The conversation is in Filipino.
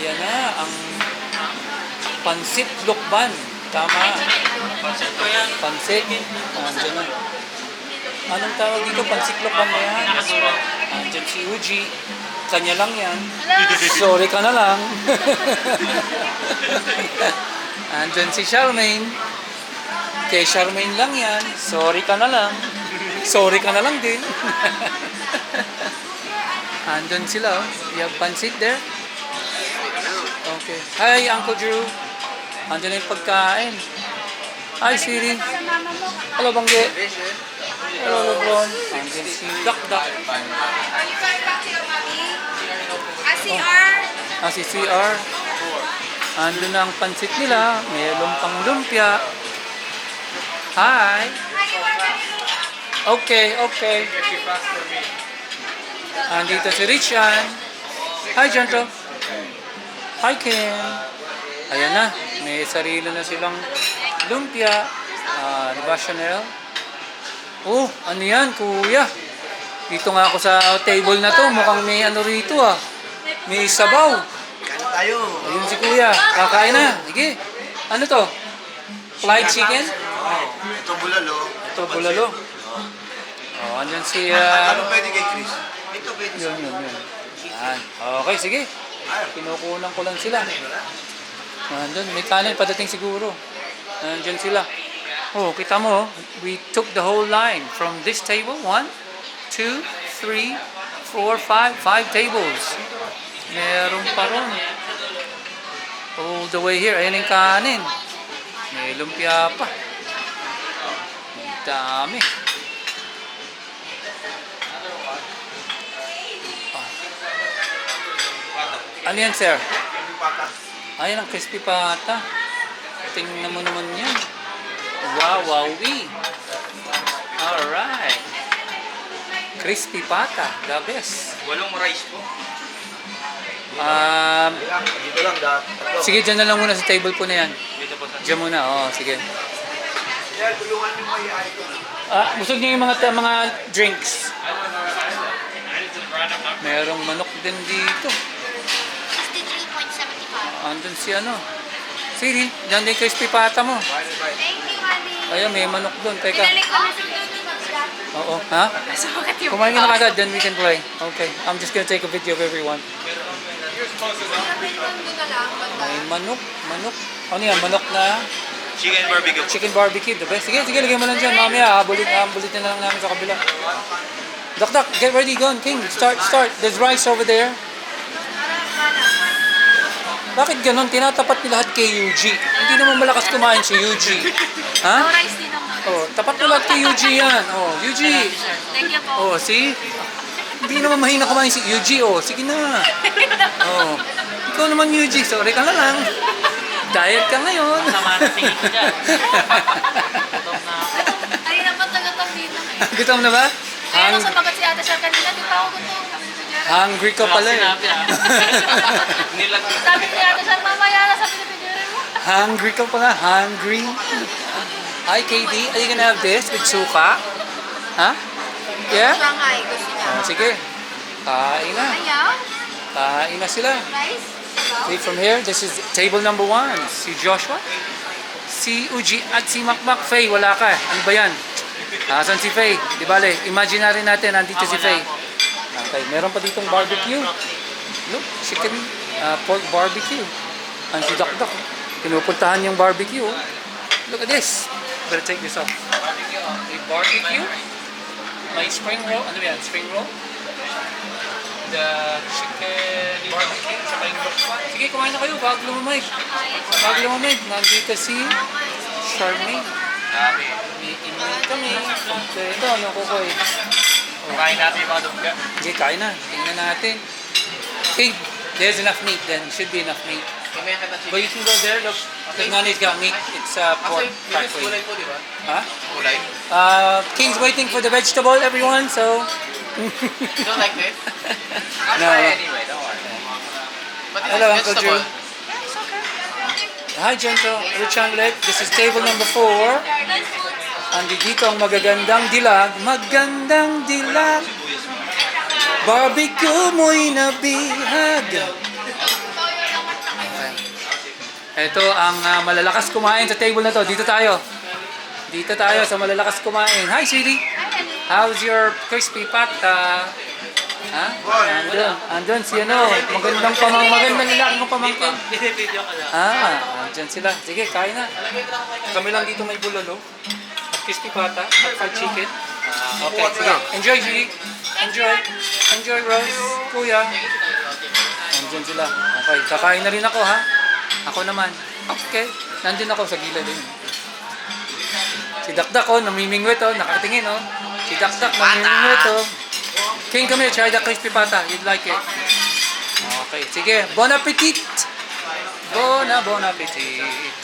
Ayan na, ang pansit lukban. Tama. Pansit ko yan. Pansit. Andyan na. Anong tawag dito? Pansit lukban na yan? Andyan si Uji. Kanya lang yan. Sorry ka na lang. Andyan si Charmaine. Kay Charmaine lang yan. Sorry ka na lang. Sorry ka na lang din. Andyan sila. Oh. You have pansit there? Okay. Hi, Uncle Drew. Andyan na yung pagkain. Hi, Siri. Hello, Bangge. Hello, Lebron. Andyan si Dakdak. Si CR. Andun na ang pansit nila. May lumpang lumpia. Hi. Okay. Andito si Richan. Hi, Janto. Hi, Kim. Ayan na. May sarili na silang lumpia. Diba, Chanel? Oh, ano yan, kuya? Dito nga ako sa table na to. Mukhang may ano rito ah. May sabaw. Kain tayo. Ayun si kuya. Kakain na. Sige. Ano to? Fried chicken? Ito bulalo. Ito, bulalo. Oh, andyan si... Ano pwede kay Chris? Ito pwede sa Yun. Yan. Okay, sige. Kinukunan ko lang sila. Andyan, may kanin. Padating siguro. Andyan sila. Oh, kita mo. We took the whole line from this table. 1, 2, 3, 4, 5. 5 tables. Meron pa ron. All the way here. Ayan yung kanin. May lumpia pa. Ang dami. Ano yan, sir? Ayan ang crispy pata. Tingnan mo naman yan. Wow, wowie. Alright. Crispy pata. The best. Walong rice po. dito lang tatlo. Sige, dyan na lang muna sa table po na yan. Dito po sa... Dyan muna. Oo, sige. Yan, tulungan niyo mo i-ay ko. Busog niyo yung mga drinks. Merong manok din dito. 63.75. Andun si ano. Sige, dyan din crispy pata mo. Thank you, honey. Ayun, may manok doon. Teka. Pinalik ko na Oo. Ha? sumakat yung Kumain ka na kagad, then we can play. Okay. I'm just gonna take a video of everyone. May manok. Ano yan? Manok na Chicken barbecue po. chicken barbecue. The best. Sige, lagay mo lang dyan. Mamaya, habulit na lang namin sa kabila. Dakdak, get ready. Go on, King. Start. There's rice over there. Bakit ganun? Tinatapat ni lahat kay Yuji. Hindi naman malakas kumain si Yuji. Ha? rice din naman. Oh, tapat mo lahat kay Yuji yan. Oh, Yuji. Thank you po. Oh, see? Hindi naman mahina kumain si Yuji. Oh, sige na. Oh. Ikaw naman, Yuji. Sorry ka na lang. Diet ka ngayon. Sama na tingin ko dyan. Ay, dapat tagatang dito. Gutom na ba? Kaya nung sumagat si Ate Shar kanina, di pa ako gutom. Hungry ka pala eh. Sinabi Nilag... Sabi ni Ate Shar, mamaya na sa pinipidyorin mo. Hungry ka pala. Hungry. Hi, KD. Are you gonna have this with suka? Ha? Yeah? Shanghai, gusto niya. Oh, sige. Kain na. Ayaw? Kain na sila. Rice? See from here, this is table number 1. Si Joshua, si Uji, at si Makmak. Faye, wala ka. Ano ba yan? Asan si Faye? Di bale, imaginary natin, nandito si Faye. Okay, meron pa ditong barbecue. Look, chicken, pork barbecue. Ang si Dakdak. Pinupuntahan yung barbecue. Look at this. Better take this off. May barbecue. May spring roll. Ano yan? Spring roll? The chicken barbecue. Saka yung lokpan. Sige, kumain na kayo. Bago lumamig. Nandito si Charmaine. May email kami. So ito, ano ko ko eh. Kumain natin yung mga dugga. Sige, kain na. Tingnan natin. Okay, there's enough meat then. Should be enough meat. Kumain ka na chicken. But you can go there, look. The nani's got meat. It's pork. Kulay po, di ba? Huh? Kulay. King's waiting for the vegetable, everyone, so... You don't like this? I'll No. try anyway, don't worry. But this Hello, is Uncle Drew. vegetable. Hi, Gento. Richard Lake. This is table number 4. Andito ang magagandang dilag. Magandang dilag. Barbecue mo'y nabihag. Ito ang malalakas kumain sa table na to. Dito tayo. Dito tayo sa malalakas kumain. Hi, sweetie. How's your crispy pata? Ha? Andun si ano, magandang lalaki ng pamangkin. Binibideo ka lang. Andyan sila. Sige, kain na. Kami lang dito may bulalo. Crispy pata, at fried chicken. Okay, sige. Enjoy, G. Enjoy. Enjoy, Rose. Kuya. Andyan sila. Okay, kakain na rin ako, ha? Ako naman. Okay. Nandun ako sa gilid din. Si Dakdak, oh, namimingwit, oh. Nakatingin, oh. Si Dakdak, namimingwit, oh. King, come here. Try the crispy pata. You'd like it. Okay, sige. Bon appetit! Bon appetit!